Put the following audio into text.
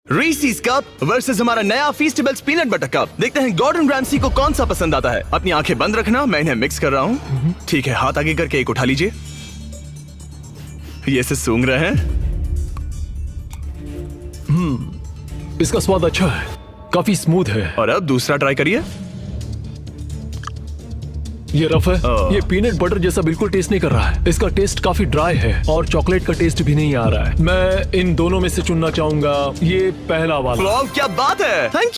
रीसीज cup versus हमारा नया फीस्टेबल्स peanut butter cup. देखते हैं गॉर्डन रैमसी को कौन सा पसंद आता है। अपनी आंखें बंद रखना, मैं इन्हें मिक्स कर रहा हूँ। ठीक है, हाथ आगे करके एक उठा लीजिए। ये से सूंघ रहे हैं। इसका स्वाद अच्छा है, काफी स्मूथ है। और अब दूसरा ट्राई करिए। ये रफ है। ये पीनट बटर जैसा बिल्कुल टेस्ट नहीं कर रहा है। इसका टेस्ट काफी ड्राई है और चॉकलेट का टेस्ट भी नहीं आ रहा है। मैं इन दोनों में से चुनना चाहूंगा ये पहला वाला। वाह, क्या बात है। थैंक